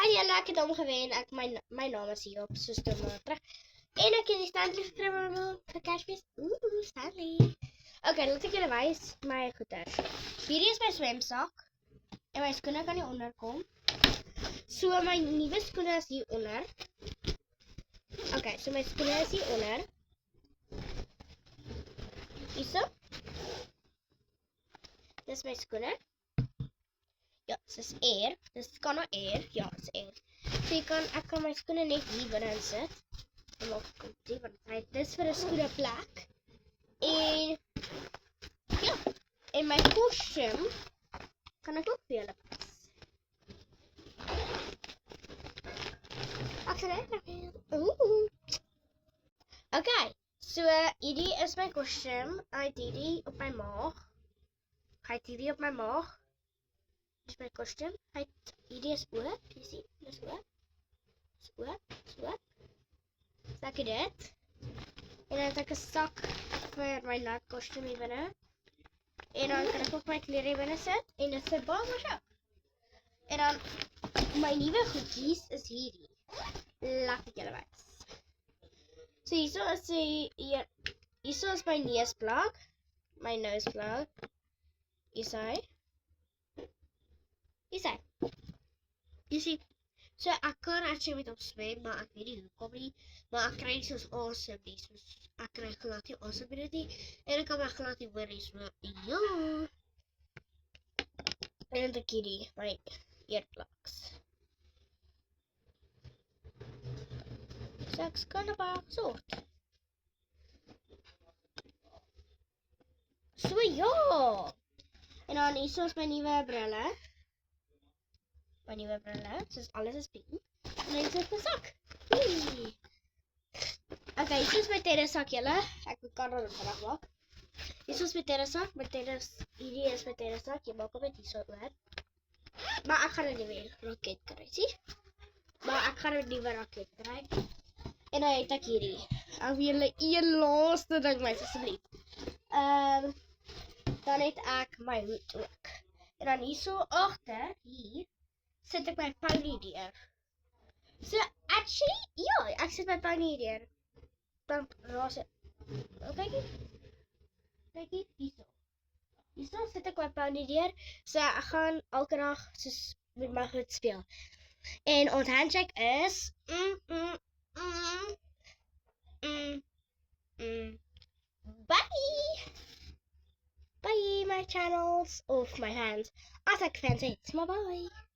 Hi julle, ek het omgewen. My naam is Joop, soos toe maar terug. En ek het die Stanley gekry vir Kersfees. Stanley. Okay, laat ek julle wys my goeders. Hierdie is my swemsak. En my skoene kan nie onder kom. So my nuwe skoene is hier onder. Okay, so my skoene is hier onder. Hierso. Dis my skoene. Ja, dis air. Dis kan nou air. Ja, dis air. So ek kan my skoene net hier binne sit. En maak kom dit want dis vir 'n skoene plek. En ja, en my kostuum kan ek ook vir julle pas. Ek sal net Okay, so hierdie is my kostuum. Hy het hierdie op my maag. Hy het hierdie op my maag. Dis my kostuum. Hy het hierdie is oop. Jy sien, dis oop. Dis oop, dis oop. Sak dit. En dan het ek 'n sak vir my nat kostuum hier binne. En dan kan ek ook my klere hier binne sit en dit sit baie mooi op. En dan my nuwe goedjies is hierdie. Laat ek julle wys. So hierso is my neusplug, my noseplug. Is hy? Jy sien. So ek kan actually met hom swem, maar ek weet nie hoekom nie. Maar ek kry nie soos asem nie. Ek kry glad nie asem nie. En ek kan my glad nie hoor nie. So ja. En dan het ek hierdie, my earplugs. So ek kan baie gesort. So ja. En dan hierso is my nuwe brille. My nuwe brille, soos alles is pink. En dan sit my sak. Okay, hier is my tennissak julle. Ek kan dit vandag maak. Hier is my tennissak, hierdie is my tennissak. Jy maak hom net hierso oor. Maar ek gaan 'n nuwe raket kry, sien? Maar ek gaan 'n nuwe raket kry. En dan het ek hierdie. Ek wil julle een laaste ding wys asseblief. Dan het ek my hoed ook. En dan hierso agter, hier sit ek my pony deur. So actually, ja, ek sit my pony deur. Dan raas ek. Kyk hierso. Hierso sit ek my pony deur. So ek gaan elke dag soos met my goed speel. En ons handshake is Bye! Bye my channels of my hands. As ek fan sê, bye bye.